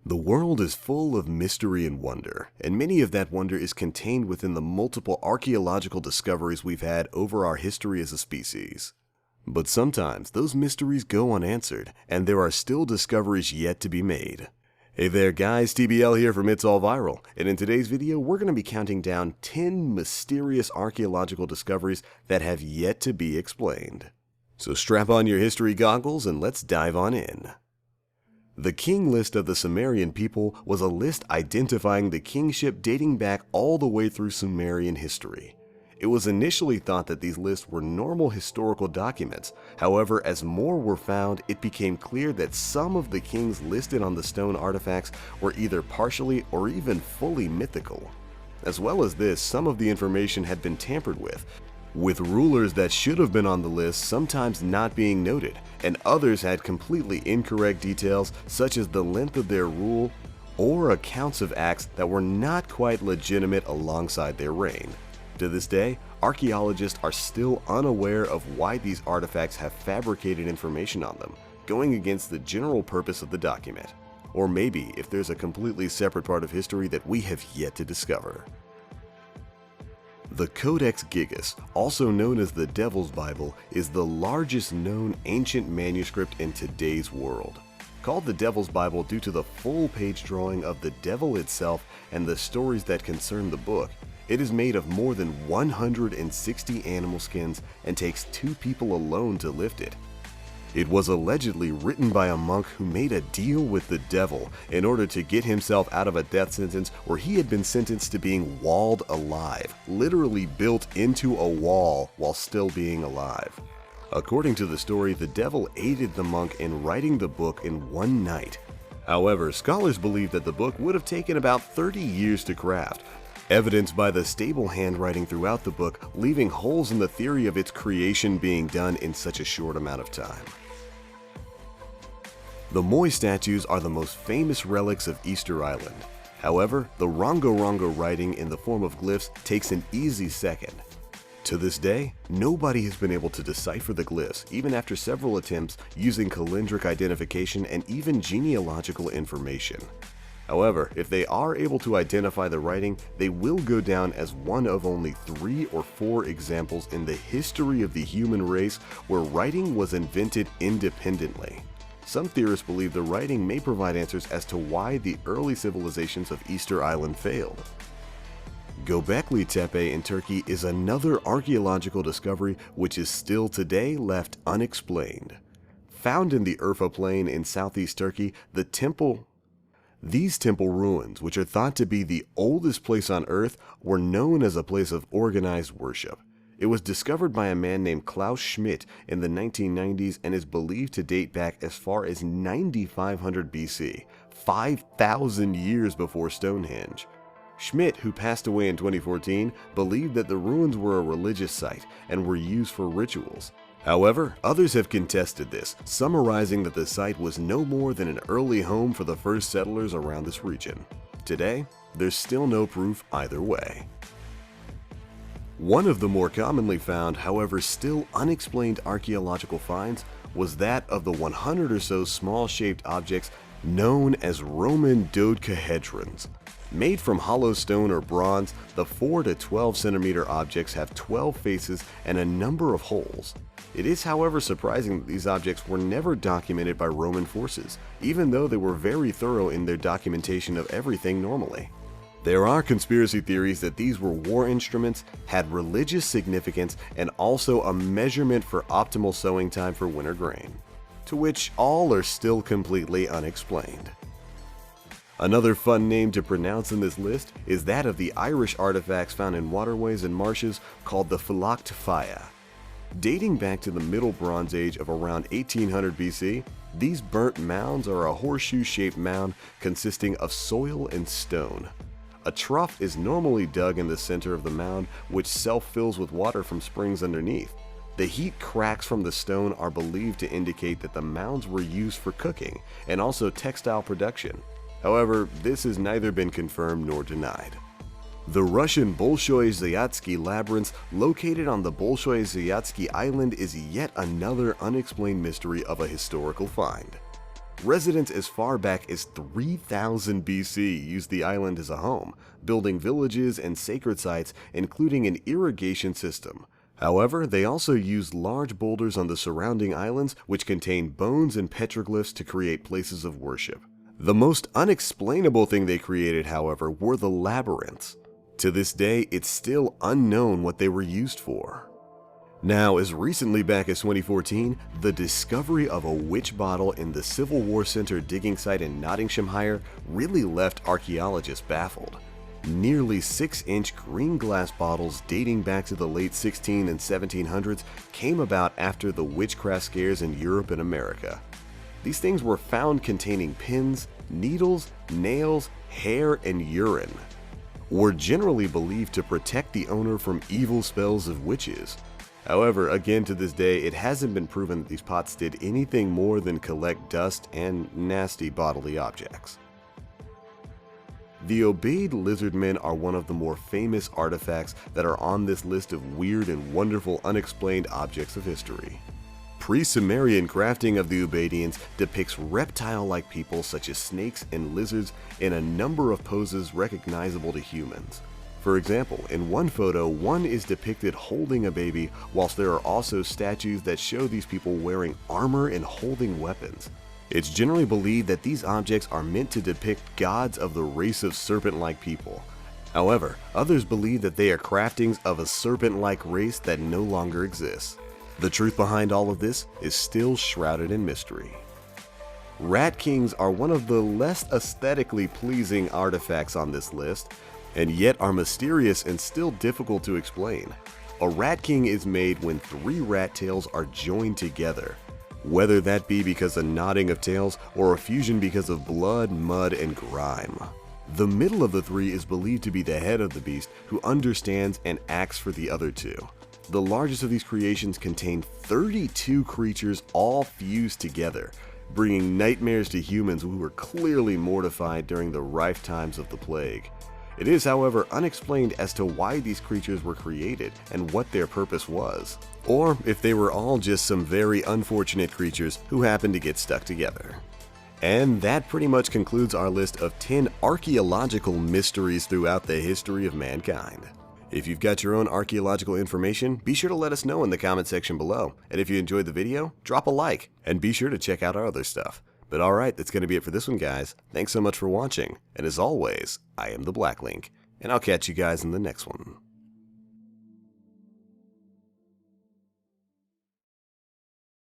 The world is full of mystery and wonder, and many of that wonder is contained within the multiple archaeological discoveries we've had over our history as a species. But sometimes those mysteries go unanswered, and there are still discoveries yet to be made. Hey there guys, TBL here from It's All Viral, and in today's video we're going to be counting down 10 mysterious archaeological discoveries that have yet to be explained. So strap on your history goggles and let's dive on in. The king list of the Sumerian people was a list identifying the kingship dating back all the way through Sumerian history. It was initially thought that these lists were normal historical documents. However, as more were found, it became clear that some of the kings listed on the stone artifacts were either partially or even fully mythical. As well as this, some of the information had been tampered with rulers that should have been on the list sometimes not being noted, and others had completely incorrect details such as the length of their rule or accounts of acts that were not quite legitimate alongside their reign. To this day, archaeologists are still unaware of why these artifacts have fabricated information on them, going against the general purpose of the document. Or maybe if there's a completely separate part of history that we have yet to discover. The Codex Gigas, also known as the Devil's Bible, is the largest known ancient manuscript in today's world. Called the Devil's Bible due to the full-page drawing of the devil itself and the stories that concern the book, it is made of more than 160 animal skins and takes 2 people alone to lift it. It was allegedly written by a monk who made a deal with the devil in order to get himself out of a death sentence where he had been sentenced to being walled alive, literally built into a wall while still being alive. According to the story, the devil aided the monk in writing the book in one night. However, scholars believe that the book would have taken about 30 years to craft, evidenced by the stable handwriting throughout the book, leaving holes in the theory of its creation being done in such a short amount of time. The Moi statues are the most famous relics of Easter Island. However, the Rongo Rongo writing in the form of glyphs takes an easy second. To this day, nobody has been able to decipher the glyphs, even after several attempts using calendric identification and even genealogical information. However, if they are able to identify the writing, they will go down as one of only 3 or 4 examples in the history of the human race where writing was invented independently. Some theorists believe the writing may provide answers as to why the early civilizations of Easter Island failed. Göbekli Tepe in Turkey is another archaeological discovery which is still today left unexplained. Found in the Urfa Plain in southeast Turkey, these temple ruins, which are thought to be the oldest place on Earth, were known as a place of organized worship. It was discovered by a man named Klaus Schmidt in the 1990s and is believed to date back as far as 9500 BC, 5,000 years before Stonehenge. Schmidt, who passed away in 2014, believed that the ruins were a religious site and were used for rituals. However, others have contested this, summarizing that the site was no more than an early home for the first settlers around this region. Today, there's still no proof either way. One of the more commonly found, however still unexplained archaeological finds was that of the 100 or so small-shaped objects known as Roman dodecahedrons. Made from hollow stone or bronze, the 4 to 12 centimeter objects have 12 faces and a number of holes. It is, however, surprising that these objects were never documented by Roman forces, even though they were very thorough in their documentation of everything normally. There are conspiracy theories that these were war instruments, had religious significance, and also a measurement for optimal sowing time for winter grain, to which all are still completely unexplained. Another fun name to pronounce in this list is that of the Irish artifacts found in waterways and marshes called the Flacht Faya. Dating back to the Middle Bronze Age of around 1800 BC, these burnt mounds are a horseshoe-shaped mound consisting of soil and stone. A trough is normally dug in the center of the mound, which self-fills with water from springs underneath. The heat cracks from the stone are believed to indicate that the mounds were used for cooking and also textile production. However, this has neither been confirmed nor denied. The Russian Bolshoi-Zayatsky Labyrinth, located on the Bolshoi-Zayatsky Island, is yet another unexplained mystery of a historical find. Residents as far back as 3000 BC used the island as a home, building villages and sacred sites, including an irrigation system. However, they also used large boulders on the surrounding islands, which contained bones and petroglyphs to create places of worship. The most unexplainable thing they created, however, were the labyrinths. To this day, it's still unknown what they were used for. Now, as recently back as 2014, the discovery of a witch bottle in the Civil War Center digging site in Nottinghamshire really left archaeologists baffled. Nearly 6-inch green glass bottles dating back to the late 1600s and 1700s came about after the witchcraft scares in Europe and America. These things were found containing pins, needles, nails, hair, and urine. Were generally believed to protect the owner from evil spells of witches. However, again to this day, it hasn't been proven that these pots did anything more than collect dust and nasty bodily objects. The Obeid Lizard Men are one of the more famous artifacts that are on this list of weird and wonderful unexplained objects of history. Pre-Sumerian crafting of the Obeidians depicts reptile-like people such as snakes and lizards in a number of poses recognizable to humans. For example, in one photo, one is depicted holding a baby, whilst there are also statues that show these people wearing armor and holding weapons. It's generally believed that these objects are meant to depict gods of the race of serpent-like people. However, others believe that they are craftings of a serpent-like race that no longer exists. The truth behind all of this is still shrouded in mystery. Rat Kings are one of the less aesthetically pleasing artifacts on this list, and yet are mysterious and still difficult to explain. A Rat King is made when 3 rat tails are joined together, whether that be because of knotting of tails or a fusion because of blood, mud, and grime. The middle of the 3 is believed to be the head of the beast, who understands and acts for the other 2. The largest of these creations contain 32 creatures all fused together, bringing nightmares to humans who were clearly mortified during the rife times of the plague. It is, however, unexplained as to why these creatures were created and what their purpose was, or if they were all just some very unfortunate creatures who happened to get stuck together. And that pretty much concludes our list of 10 archaeological mysteries throughout the history of mankind. If you've got your own archaeological information, be sure to let us know in the comment section below. And if you enjoyed the video, drop a like, and be sure to check out our other stuff. But alright, that's going to be it for this one, guys. Thanks so much for watching, and as always, I am the Black Link, and I'll catch you guys in the next one.